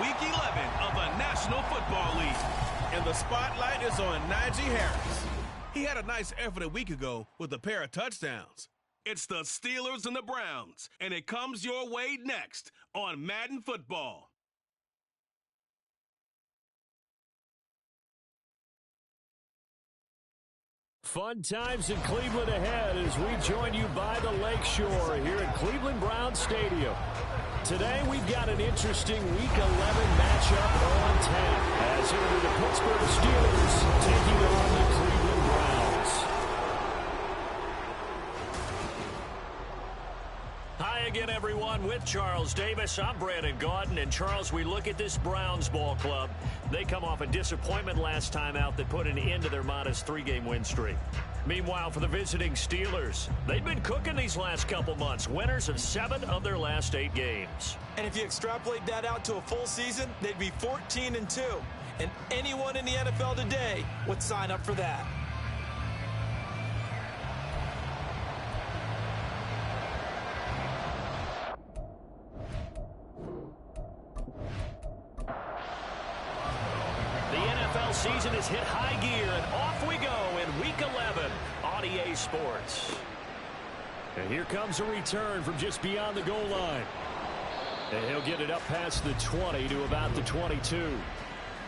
Week 11 of the National Football League. And the spotlight is on Najee Harris. He had a nice effort a week ago with a pair of touchdowns. It's the Steelers and the Browns, and it comes your way next on Madden Football. Fun times in Cleveland ahead as we join you by the Lakeshore here at Cleveland Browns Stadium. Today we've got an interesting Week 11 matchup on tap as it will be the Pittsburgh Steelers taking on the Cleveland Browns. Hi again, everyone. With Charles Davis, I'm Brandon Gaudin. And Charles, we look at this Browns ball club. They come off a disappointment last time out that put an end to their modest 3-game win streak. Meanwhile, for the visiting Steelers, they've been cooking these last couple months. Winners of 7 of their last 8 games. And if you extrapolate that out to a full season, they'd be 14-2. And anyone in the NFL today would sign up for that. Season has hit high gear, and off we go in Week 11 on EA Sports. And here comes a return from just beyond the goal line. And he'll get it up past the 20 to about the 22.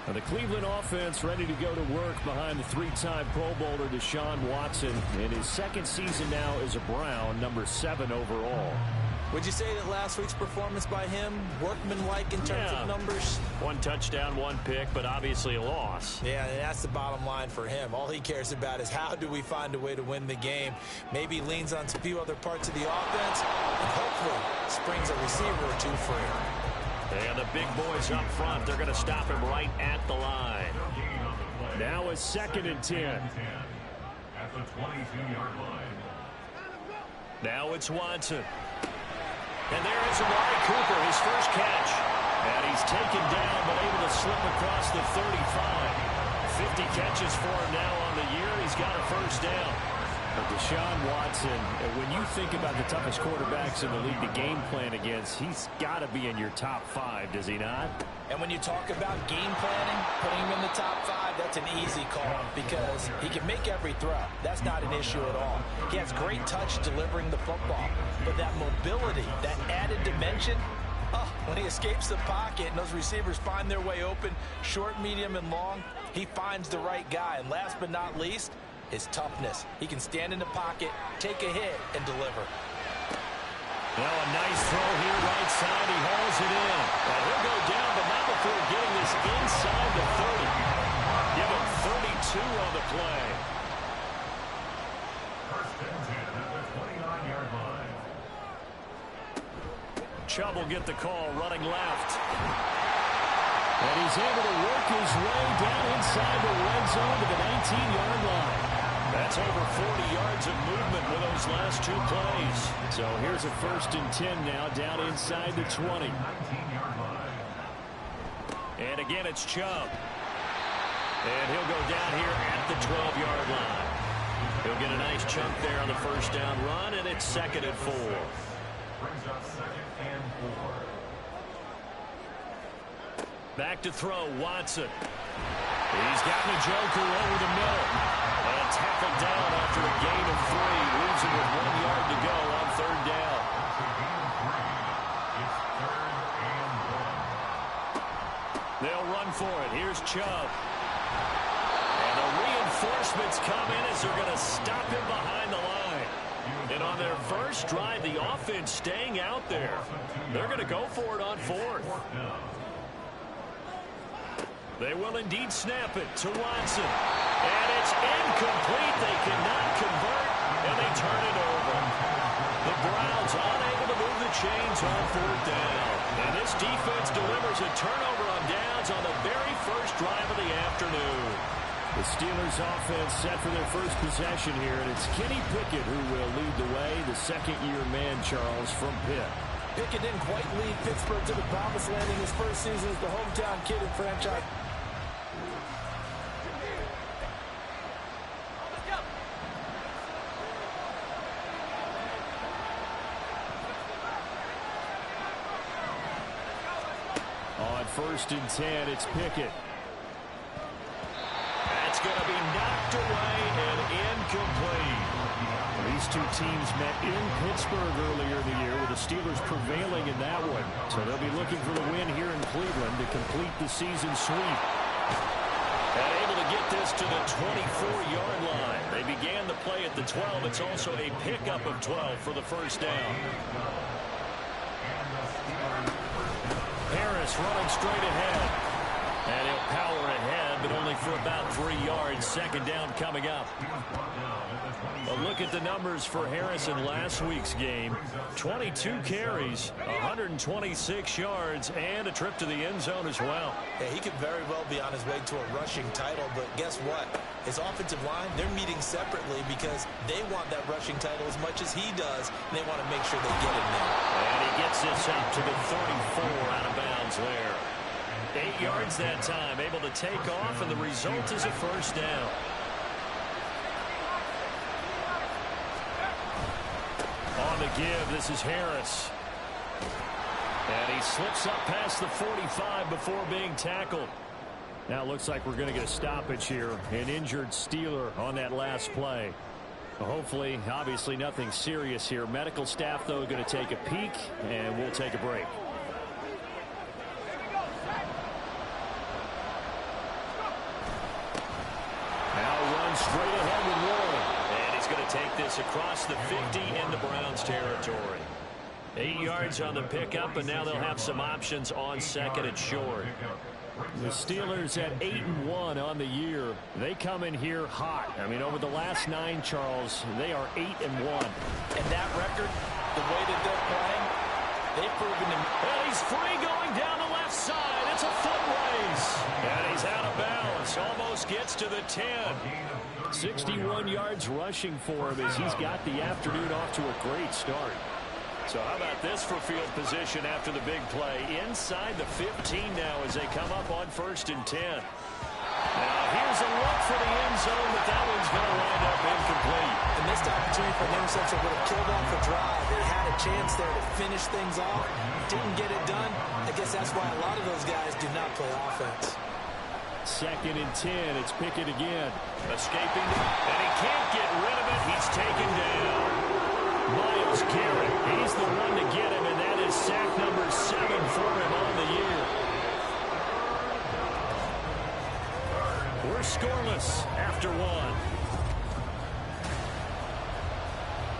And the Cleveland offense ready to go to work behind the 3-time Pro Bowler Deshaun Watson in his second season now as a Brown, number 7 overall. Would you say that last week's performance by him, workmanlike in terms of numbers? 1 touchdown, 1 pick, but obviously a loss. Yeah, and that's the bottom line for him. All he cares about is how do we find a way to win the game. Maybe leans on a few other parts of the offense, and hopefully springs a receiver or 2 free. And the big boys up front, they're going to stop him right at the line. Now a 2nd and 10. At the 22-yard line. Now it's Watson. And there is Amari Cooper, his first catch. And he's taken down, but able to slip across the 35. 50 catches for him now on the year. He's got a first down. But Deshaun Watson, when you think about the toughest quarterbacks in the league to game plan against, he's got to be in your top 5, does he not? And when you talk about game planning, putting him in the top 5, that's an easy call because he can make every throw. That's not an issue at all. He has great touch delivering the football. But that mobility, that added dimension, when he escapes the pocket and those receivers find their way open, short, medium, and long, he finds the right guy. And last but not least, his toughness. He can stand in the pocket, take a hit, and deliver. Now a nice throw here right side. He hauls it in. Well, he'll go down, but not before getting this inside the 30. Give him 32 on the play. First and 10 at the 29-yard line. Chubb will get the call running left. And he's able to work his way down inside the red zone to the 19-yard line. That's over 40 yards of movement with those last 2 plays. So here's a 1st and 10 now down inside the 20. And again, it's Chubb. And he'll go down here at the 12-yard line. He'll get a nice chunk there on the first down run, and it's 2nd and 4. Brings up 2nd and 4. Back to throw, Watson. He's got Njoku over the middle. And tackled down after a gain of 3. Leaves him with 1 yard to go on 3rd down. It's 3rd and 1. They'll run for it. Here's Chubb. And the reinforcements come in as they're going to stop him behind the line. And on their first drive, the offense staying out there. They're going to go for it on 4th. They will indeed snap it to Watson. And it's incomplete. They cannot convert, and they turn it over. The Browns unable to move the chains on 4th down. And this defense delivers a turnover on downs on the very first drive of the afternoon. The Steelers offense set for their first possession here, and it's Kenny Pickett who will lead the way, the second-year man, Charles, from Pitt. Pickett didn't quite lead Pittsburgh to the promised land in his first season as the hometown kid in franchise. first and 10. It's Pickett. That's going to be knocked away and incomplete. These two teams met in Pittsburgh earlier in the year with the Steelers prevailing in that one. So they'll be looking for the win here in Cleveland to complete the season sweep. And able to get this to the 24-yard line. They began the play at the 12. It's also a pickup of 12 for the first down. Harris running straight ahead. And he'll power ahead, but only for about 3 yards. Second down coming up. A look at the numbers for Harris in last week's game. 22 carries, 126 yards, and a trip to the end zone as well. Yeah, he could very well be on his way to a rushing title, but guess what? His offensive line, they're meeting separately because they want that rushing title as much as he does, and they want to make sure they get it now. And he gets this out to the 34 out of bounds there. 8 yards that time, able to take off, and the result is a first down. On the give, this is Harris. And he slips up past the 45 before being tackled. Now it looks like we're going to get a stoppage here. An injured Steeler on that last play. Hopefully, obviously nothing serious here. Medical staff, though, going to take a peek, and we'll take a break. Straight ahead with Warren. And he's going to take this across the 50 into Browns territory. 8 yards on the pickup, and now they'll have some options on second and short. The Steelers at 8-1 on the year. They come in here hot. I mean, over the last 9, Charles, they are 8-1. And that record, the way that they're playing, they've proven to... And he's free going down the left side. It's a foot race. And he's out of bounds. Almost gets to the 10. 61 yards rushing for him as he's got the afternoon off to a great start. So how about this for field position after the big play? Inside the 15 now as they come up on first and 10. Now here's a look for the end zone, but that one's going to wind up incomplete. The missed opportunity for an interception would have killed off a drive. They had a chance there to finish things off. Didn't get it done. I guess that's why a lot of those guys do not play offense. Second and 10. It's Pickett again. Escaping, and he can't get rid of it. He's taken down. Myles Garrett, he's the one to get him, and that is sack number 7 for him on the year. We're scoreless after 1.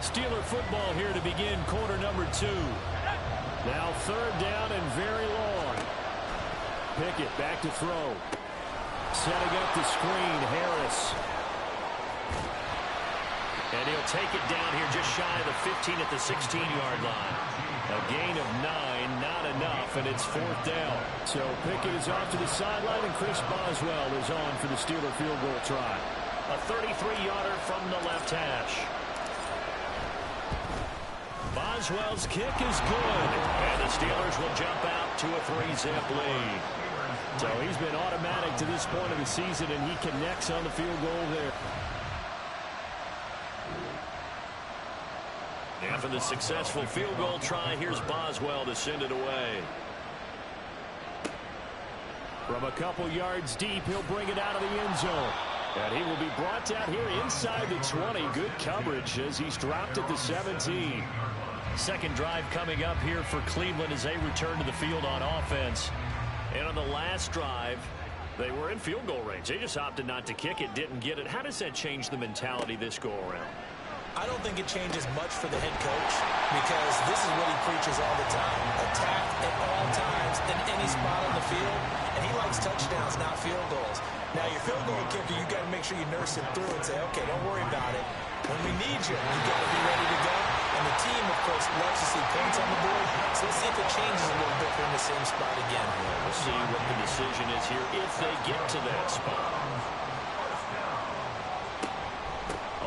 Steeler football here to begin quarter number 2. Now third down and very long. Pickett back to throw. Setting up the screen, Harris. And he'll take it down here just shy of the 15 at the 16-yard line. A gain of 9, not enough, and it's fourth down. So Pickett is off to the sideline, and Chris Boswell is on for the Steeler field goal try. A 33-yarder from the left hash. Boswell's kick is good, and the Steelers will jump out to a 3-zip lead. So he's been automatic to this point of the season, and he connects on the field goal there. And for the successful field goal try, here's Boswell to send it away. From a couple yards deep, he'll bring it out of the end zone. And he will be brought down here inside the 20. Good coverage as he's dropped at the 17. Second drive coming up here for Cleveland as they return to the field on offense. And on the last drive, they were in field goal range. They just opted not to kick it, didn't get it. How does that change the mentality this go-around? I don't think it changes much for the head coach because this is what he preaches all the time. Attack at all times in any spot on the field, and he likes touchdowns, not field goals. Now, your field goal kicker, you got to make sure you nurse it through and say, okay, don't worry about it. When we need you, you got to be ready to go. And the team, of course, loves to see points on the board. So let's see if it changes a little bit from the same spot again. We'll see what the decision is here if they get to that spot.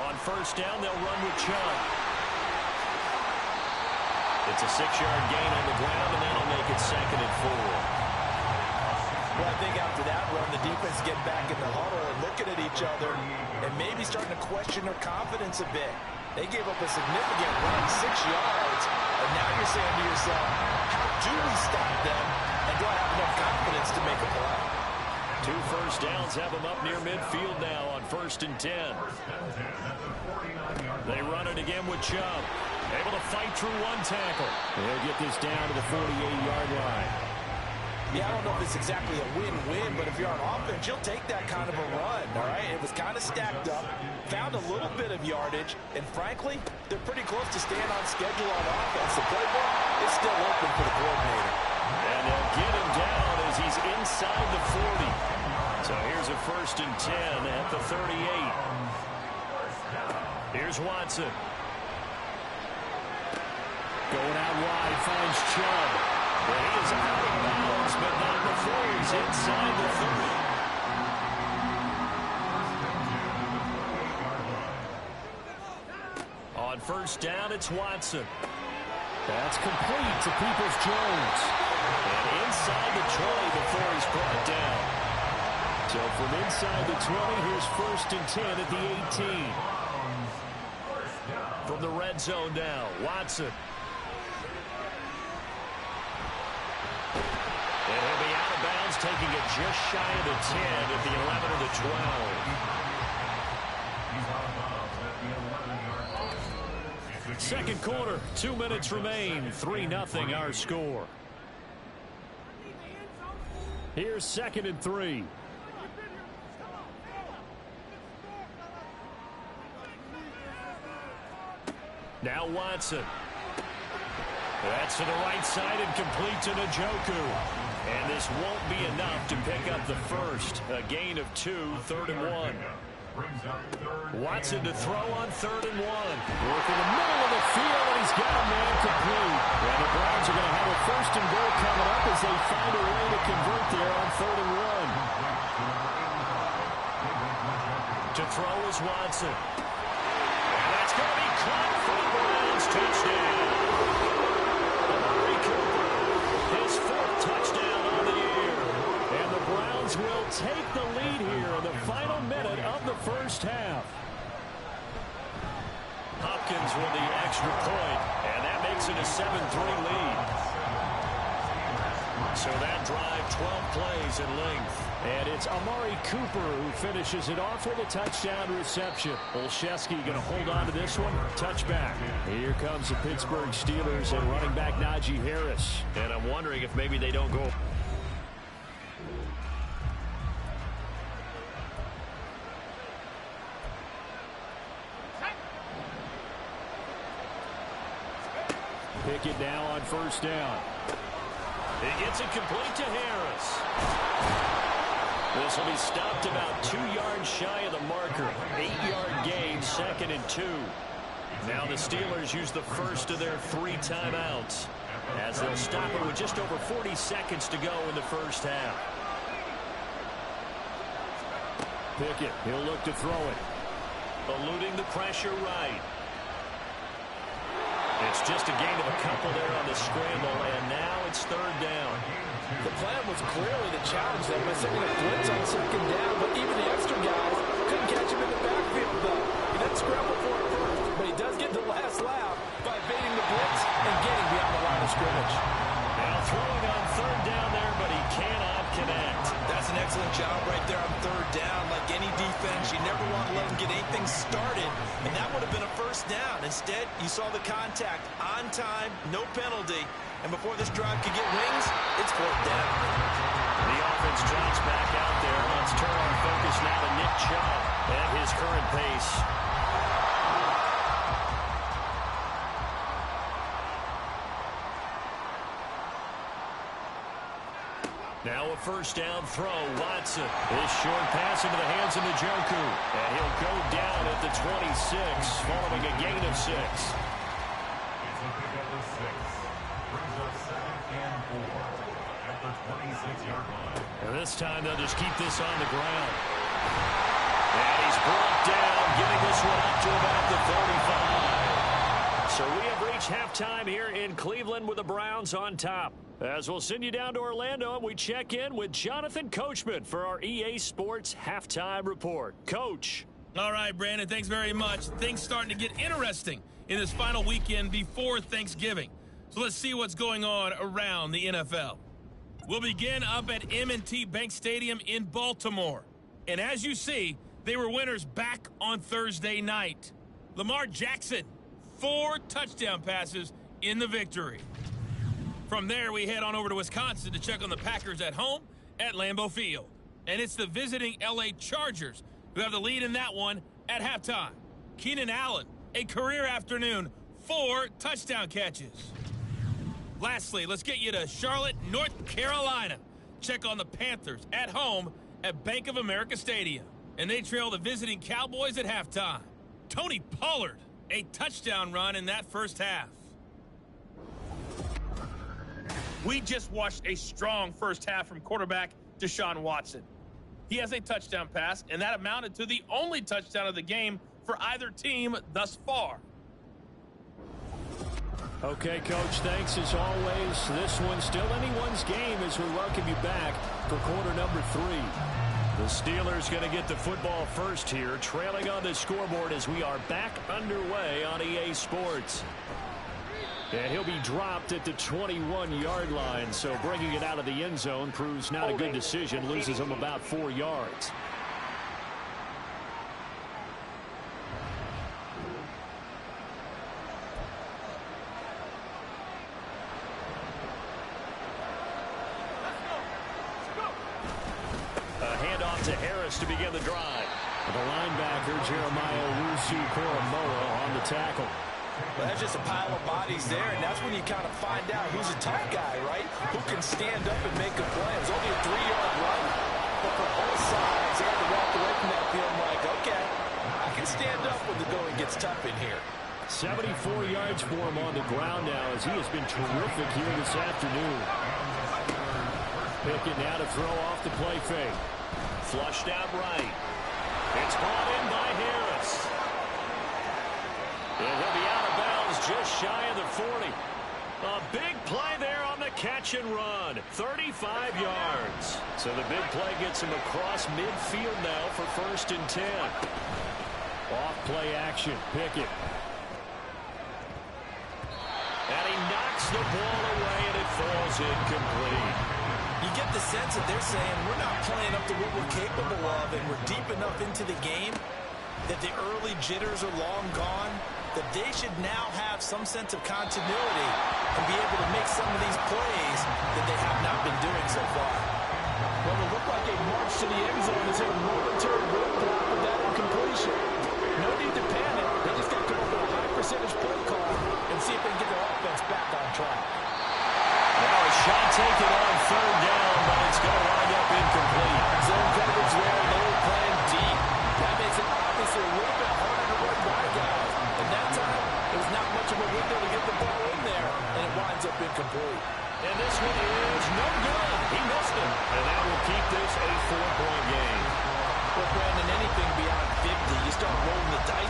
On first down, they'll run with Chubb. It's a 6-yard gain on the ground, and that'll make it 2nd and 4. Well, I think after that run, the defense get back in the huddle and looking at each other and maybe starting to question their confidence a bit. They gave up a significant run, 6 yards, and now you're saying to yourself, how do we stop them? And do I have enough confidence confidence to make a play. 2 first downs have him up near midfield now on 1st and 10. They run it again with Chubb. Able to fight through 1 tackle. They'll get this down to the 48-yard line. Yeah, I don't know if it's exactly a win-win, but if you're on offense, you'll take that kind of a run, all right? It was kind of stacked up, found a little bit of yardage, and frankly, they're pretty close to staying on schedule on offense. The playbook is still open for the coordinator. And they'll get him down as he's inside the 40. So here's a 1st and 10 at the 38. Here's Watson. Going out wide, finds Chubb. But he is out of bounds, but not before he's inside the 30. On 1st down, it's Watson. That's complete to Peoples-Jones. And inside the 20 before he's brought down. So from inside the 20, here's 1st and 10 at the 18. From the red zone now, Watson. And he'll be out of bounds, taking it just shy of the 10 at the 11 or the 12. Second quarter, 2 minutes remain, 3-0 our score. Here's 2nd and 3. Now Watson. That's to the right side and complete to Njoku. And this won't be enough to pick up the first. A gain of 2, 3rd and 1. Watson to throw on 3rd and 1. Work in the middle of the field, and he's got a man complete. And the Browns are going to have a 1st and goal coming up as they find a way to convert there on 3rd and 1. To throw is Watson. And that's going to be caught for the Browns. Touchdown. His 4th touchdown on the year. And the Browns will take the lead here in the final minute of the 1st half. Hopkins with the extra point, and that makes it a 7-3 lead. So that drive, 12 plays in length. And it's Amari Cooper who finishes it off with a touchdown reception. Olszewski going to hold on to this one. Touchback. Here comes the Pittsburgh Steelers and running back Najee Harris. And I'm wondering if maybe they don't go. Pickett now on 1st down. He gets it complete to Harris. This will be stopped about 2 yards shy of the marker. 8-yard gain, 2nd and 2. Now the Steelers use the first of their 3 timeouts as they'll stop it with just over 40 seconds to go in the 1st half. Pickett, he'll look to throw it. Eluding the pressure right. It's just a gain of a couple there on the scramble, and now it's 3rd down. The plan was clearly to challenge them by sending a blitz on 2nd down, but even the extra guys couldn't catch him in the backfield, though. He didn't scramble for it first, but he does get the last laugh by evading the blitz and getting beyond the line of scrimmage. Now throwing on 3rd down there, but he cannot connect. That's an excellent job right there on 3rd down. Like any defense, you never want to let them get anything started, and that would have been a 1st down. Instead, you saw the contact on time, no penalty, and before this drive could get wings, it's 4th down. The offense drops back out there. Let's turn our focus now to Nick Chubb at his current pace. Now a 1st down throw. Watson. This short pass into the hands of Njoku. And he'll go down at the 26 following a gain of 6. It's a pick up of 6. Brings up 2nd and 4 at the 26-yard line. And this time they'll just keep this on the ground. And he's brought down, getting this one up to about the 35. So we have reached halftime here in Cleveland with the Browns on top. As we'll send you down to Orlando, and we check in with Jonathan Coachman for our EA Sports Halftime Report. Coach. All right, Brandon, thanks very much. Things starting to get interesting in this final weekend before Thanksgiving. So let's see what's going on around the NFL. will begin up at M&T Bank Stadium in Baltimore. And as you see, they were winners back on Thursday night. Lamar Jackson, 4 touchdown passes in the victory. From there, we head on over to Wisconsin to check on the Packers at home at Lambeau Field. And it's the visiting LA Chargers who have the lead in that one at halftime. Keenan Allen, a career afternoon, 4 touchdown catches. Lastly, let's get you to Charlotte, North Carolina. Check on the Panthers at home at Bank of America Stadium. And they trail the visiting Cowboys at halftime. Tony Pollard, a touchdown run in that first half. We just watched a strong first half from quarterback Deshaun Watson. He has a touchdown pass, and that amounted to the only touchdown of the game for either team thus far. Okay, Coach, thanks as always. This one's still anyone's game as we welcome you back for quarter number 3. The Steelers going to get the football first here, trailing on the scoreboard as we are back underway on EA Sports. And he'll be dropped at the 21-yard line, so bringing it out of the end zone proves not a good decision, loses him about 4 yards. A handoff to Harris to begin the drive. The linebacker, Jeremiah Owusu-Koramoah, on the tackle. Well, that's just a pile of bodies there, and that's when you kind of find out who's a tough guy, right? Who can stand up and make a play. It was only a 3-yard run, but for both sides, they had to walk away from that field like, okay, I can stand up when the going gets tough in here. 74 yards for him on the ground now as he has been terrific here this afternoon. Pickett now to throw off the play fake. Flushed out right. It's brought in by Harris. And he'll be out of bounds just shy of the 40. A big play there on the catch and run. 35 yards. So the big play gets him across midfield now for 1st and 10. Off play action. Pickett. And he knocks the ball away and it falls incomplete. You get the sense that they're saying we're not playing up to what we're capable of, and we're deep enough into the game that the early jitters are long gone, that they should now have some sense of continuity and be able to make some of these plays that they have not been doing so far. Well, it looked like a march to the end zone is a momentary roadblock with that incompletion. No need to panic. They just got to come up with a high percentage play call and see if they can get their offense back on track. Now a shot taken on 3rd down, but it's going to wind up incomplete. Zone coverage there, and they were playing deep. That makes it obviously a little bit harder to run by guys. And that time, there was not much of a window to get the ball in there, and it winds up incomplete. And this one is no good. He missed it. And that will keep this a 4-point game. Well, Brandon, anything beyond 50, you start rolling the dice.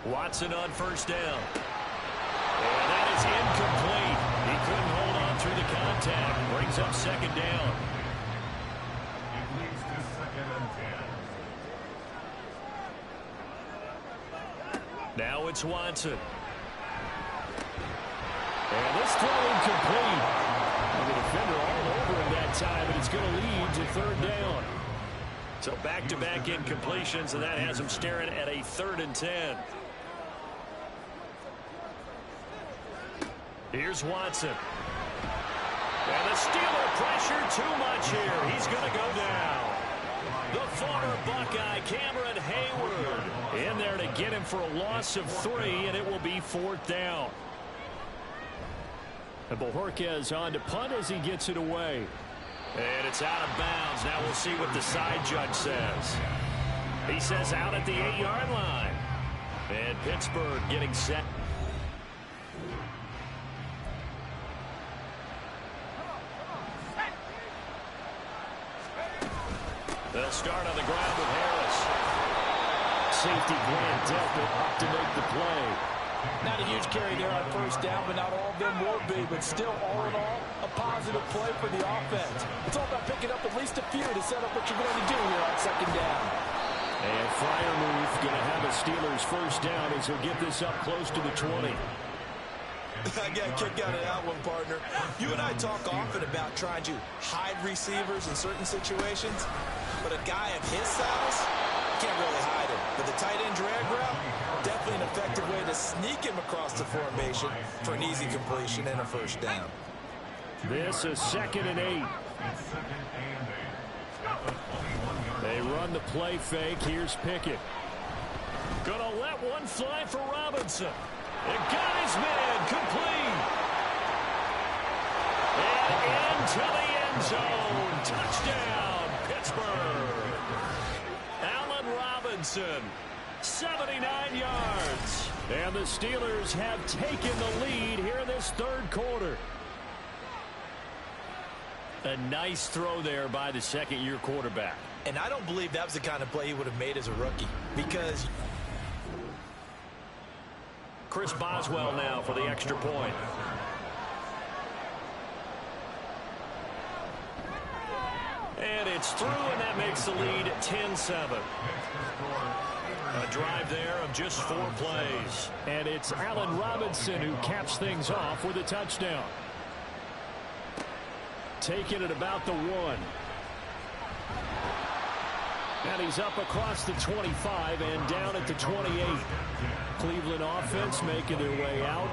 Watson on 1st down. And that is incomplete. He couldn't hold on through the contact. Brings up 2nd down. It leads to 2nd and 10. Now it's Watson. And this throw incomplete. And the defender all over him that time, and it's going to lead to 3rd down. So back-to-back incompletions, and that has him staring at a 3rd and 10. Here's Watson. And the Steeler pressure too much here. He's going to go down. The former Buckeye, Cameron Hayward, in there to get him for a loss of 3, and it will be 4th down. And Bojorquez on to punt as he gets it away. And it's out of bounds. Now we'll see what the side judge says. He says out at the 8-yard line. And Pittsburgh getting set. They'll start on the ground with Harris. Safety Grant Delpit up to make the play. Not a huge carry there on 1st down, but not all of them will be. But still, all in all, a positive play for the offense. It's all about picking up at least a few to set up what you're going to do here on 2nd down. And Freiermuth going to have a Steelers first down as he'll get this up close to the 20. I got a kick out of that one, partner. You and I talk often about trying to hide receivers in certain situations, but a guy of his size can't really hide him. But the tight end drag route, definitely an effective way to sneak him across the formation for an easy completion and a first down. This is 2nd and 8. They run the play fake. Here's Pickett. Gonna let one fly for Robinson. And got his man complete. And into the end zone. Touchdown, Pittsburgh. Allen Robinson, 79 yards. And the Steelers have taken the lead here in this third quarter. A nice throw there by the second-year quarterback. And I don't believe that was the kind of play he would have made as a rookie, because Chris Boswell now for the extra point. And it's through, and that makes the lead 10-7. A drive there of just 4 plays. And it's Allen Robinson who caps things off with a touchdown. Taking it about the 1. And he's up across the 25 and down at the 28. Cleveland offense making their way out.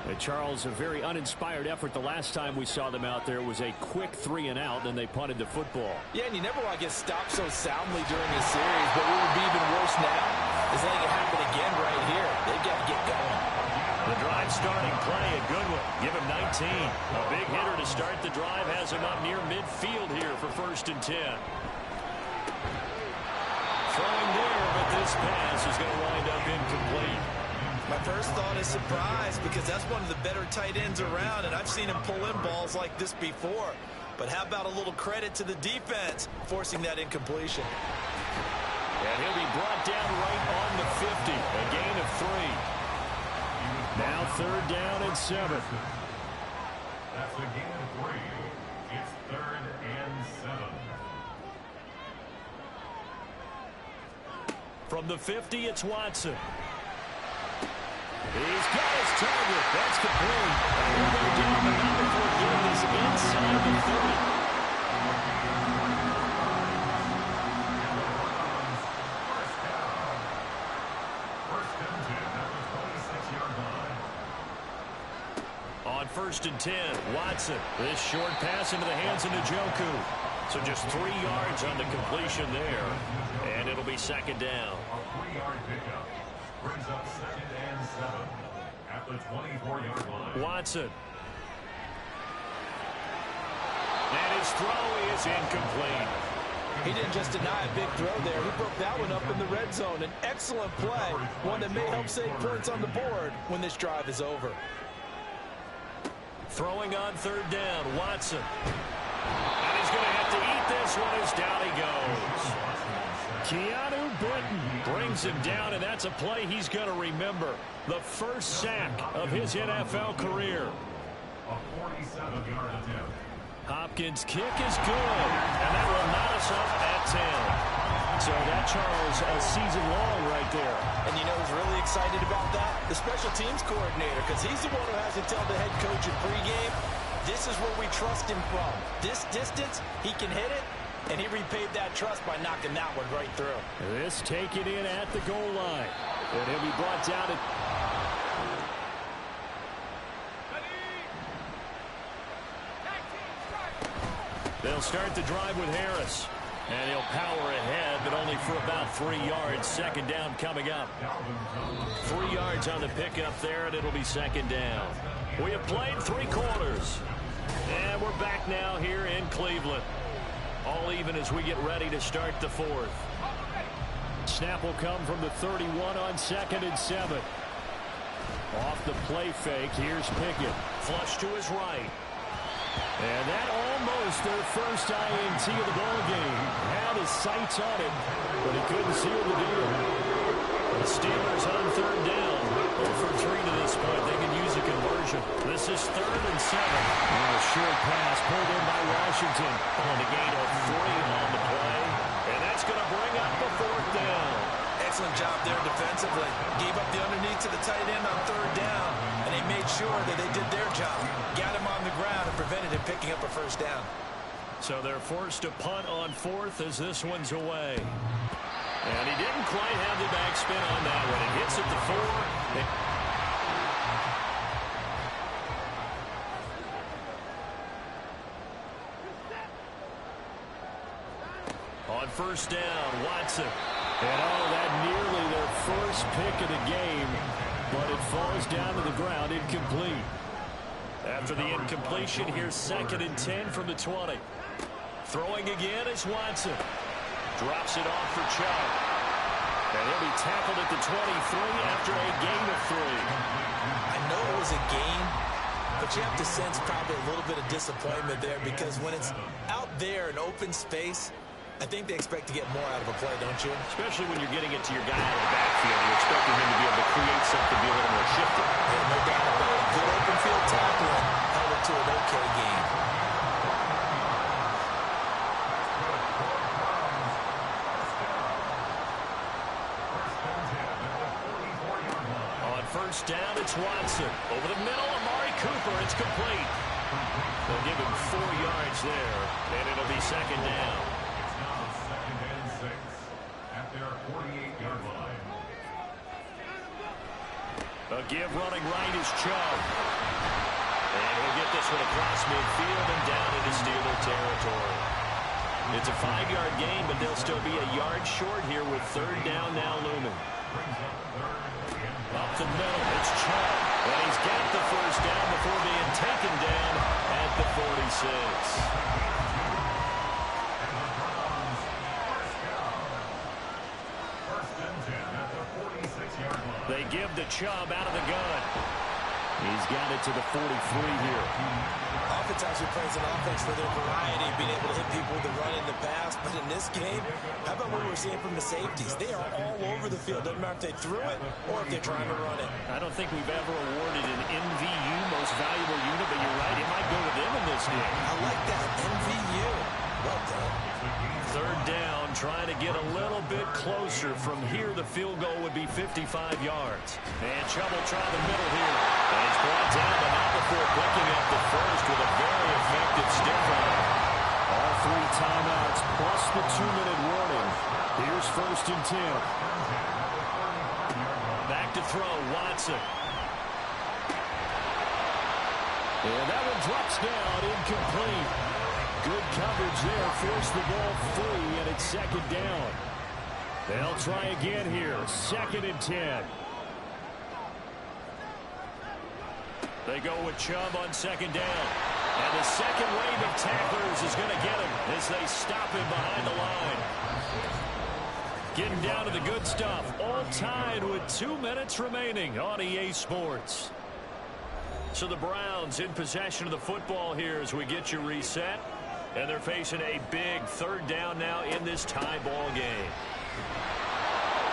And Charles, a very uninspired effort. The last time we saw them out there was a quick 3 and out, and they punted the football. Yeah, and you never want to get stopped so soundly during this series, but what would be even worse now is letting it happen again right here. They've got to get going. The drive starting play, a good one. Give him 19. A big hitter to start the drive has him up near midfield here for 1st and 10. Throwing there, but this pass is going to wind up incomplete. My first thought is surprise, because that's one of the better tight ends around, and I've seen him pull in balls like this before. But how about a little credit to the defense forcing that incompletion? And he'll be brought down right on the 50. A gain of 3. Now 3rd down and 7. That's a gain of 3. It's 3rd and 7. From the 50, it's Watson. He's got his target. That's complete. We'll go down the number for getting this inside the 30. On 1st and 10, Watson. This short pass into the hands of Njoku. So just 3 yards on the completion there. And it'll be 2nd down. A 3-yard pickup brings up 2nd and 7 at the 24-yard line. Watson. And his throw is incomplete. He didn't just deny a big throw there. He broke that one up in the red zone. An excellent play, one that may help save points on the board when this drive is over. Throwing on 3rd down, Watson. And he's going to have to eat this one as down he goes. Keanu Benton brings him down, and that's a play he's going to remember. The first sack of his NFL career. A 47-yard attempt. Hopkins' kick is good, and that will knot us up at 10. So that, Charles, a season long right there. And you know who's really excited about that? The special teams coordinator, because he's the one who has to tell the head coach in pregame, this is where we trust him from. This distance, he can hit it, and he repaid that trust by knocking that one right through. This taken in at the goal line. And he'll be brought down at... They'll start the drive with Harris. And he'll power ahead, but only for about 3 yards. 2nd down coming up. 3 yards on the pickup there, and it'll be 2nd down. We have played 3 quarters. And we're back now here in Cleveland. All even as we get ready to start the 4th. Snap will come from the 31 on 2nd and 7. Off the play fake, here's Pickett. Flush to his right. And that almost their first INT of the ballgame. Had his sights on it, but he couldn't seal the deal. The Steelers on 3rd down. 0 for 3 to this point. They can use a conversion. This is 3rd and 7. And a short pass pulled in by Washington. On the gain of 3 on the play. And that's going to bring up the 4th down. excellent job there defensively. Gave up the underneath to the tight end on third down, and they made sure that they did their job. Got him on the ground and prevented him picking up a first down. So they're forced to punt on fourth as this one's away. And he didn't quite have the backspin on that one. It hits at the 4. On first down, Watson. And that nearly their first pick of the game, but it falls down to the ground incomplete. After the incompletion, here's 2nd and 10 from the 20. Throwing again is Watson. Drops it off for Chubb. And he'll be tackled at the 23 after a gain of 3. I know it was a gain, but you have to sense probably a little bit of disappointment there because when it's out there in open space, I think they expect to get more out of a play, don't you? Especially when you're getting it to your guy out of the backfield. You're expecting him to be able to create something, be a little more shifty. Yeah, no doubt about it. Good open field tackling held it to an okay game. On first down, it's Watson. Over the middle, Amari Cooper. It's complete. They'll give him 4 yards there, and it'll be 2nd down. A give running right is Chubb. And he'll get this one across midfield and down into Steeler territory. It's a 5-yard gain, but they'll still be a yard short here with 3rd down now looming. Up the middle, it's Chubb. And he's got the first down before being taken down at the 46. They give the Chubb out of the gun. He's got it to the 43 here. Oftentimes we praise an offense for their variety, being able to hit people with the run and the pass. But in this game, how about what we're seeing from the safeties? They are all over the field. Doesn't matter if they threw it or if they're trying to run it. I don't think we've ever awarded an MVU, most valuable unit, but you're right, it might go to them in this game. I like that, MVU. Well done. 3rd down, trying to get a little bit closer. From here, the field goal would be 55 yards. And Chubb will try the middle here. And he's brought down, but not before picking up the first with a very effective stiff arm. All 3 timeouts plus the 2-minute warning. Here's 1st and 10. Back to throw, Watson. And that one drops down, incomplete. Good coverage there, forced the ball free, and it's 2nd down. They'll try again here, 2nd and 10. They go with Chubb on 2nd down. And the second wave of tacklers is going to get him as they stop him behind the line. Getting down to the good stuff, all tied with 2 minutes remaining on EA Sports. So the Browns in possession of the football here as we get you reset. And they're facing a big 3rd down now in this tie ball game.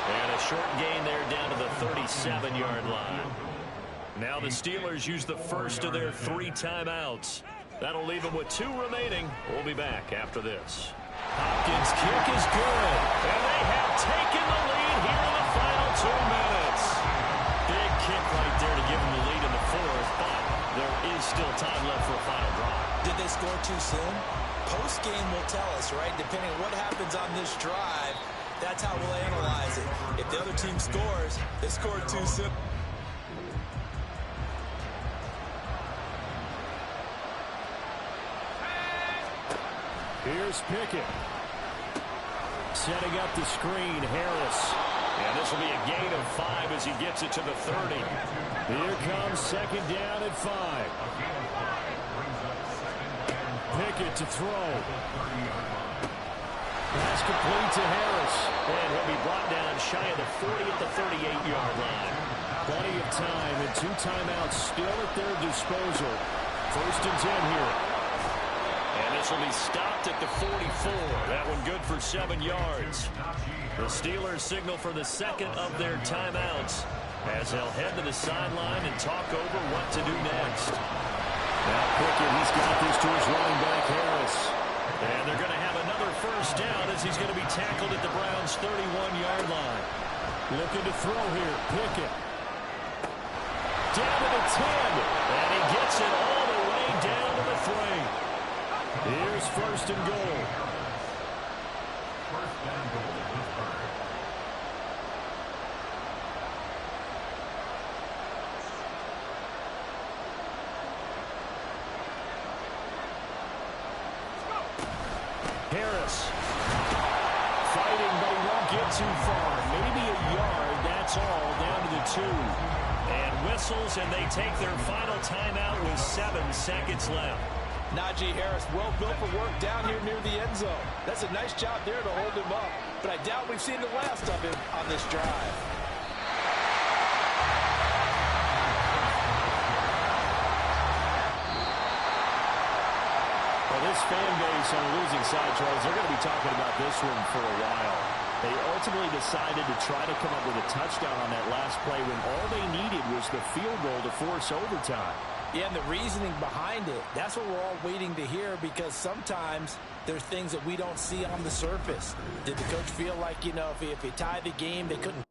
And a short gain there down to the 37-yard line. Now the Steelers use the first of their 3 timeouts. That'll leave them with 2 remaining. We'll be back after this. Hopkins' kick is good. And they have taken the lead here in the final 2 minutes. Big kick right there to give them the lead in the 4th, but there is still time left for a final drive. Did they score too soon? Post-game will tell us, right? Depending on what happens on this drive, that's how we'll analyze it. If the other team scores, they scored too soon. Here's Pickett. Setting up the screen, Harris. And this will be a gain of 5 as he gets it to the 30. Here comes 2nd down at 5. Pickett to throw. Pass complete to Harris. And he'll be brought down shy of the 40 at the 38-yard line. Plenty of time and 2 timeouts still at their disposal. 1st and 10 here. And this will be stopped at the 44. That one good for 7 yards. The Steelers signal for the 2nd of their timeouts as they'll head to the sideline and talk over what to do next. Now Pickett, he's got this to his running back, Harris. And they're going to have another 1st down as he's going to be tackled at the Browns' 31-yard line. Looking to throw here. Pickett. Down to the 10. And he gets it all the way down to the 3. Here's first and goal. First and goal, Pittsburgh. Harris. Fighting, but he won't get too far. Maybe a yard, that's all, down to the 2. And whistles, and they take their final timeout with 7 seconds left. Najee Harris, well built for work down here near the end zone. That's a nice job there to hold him up. But I doubt we've seen the last of him on this drive. Well, this fan base on the losing side, Charles, they're going to be talking about this one for a while. They ultimately decided to try to come up with a touchdown on that last play when all they needed was the field goal to force overtime. Yeah, and the reasoning behind it, that's what we're all waiting to hear, because sometimes there's things that we don't see on the surface. Did the coach feel like, if he tied the game, they couldn't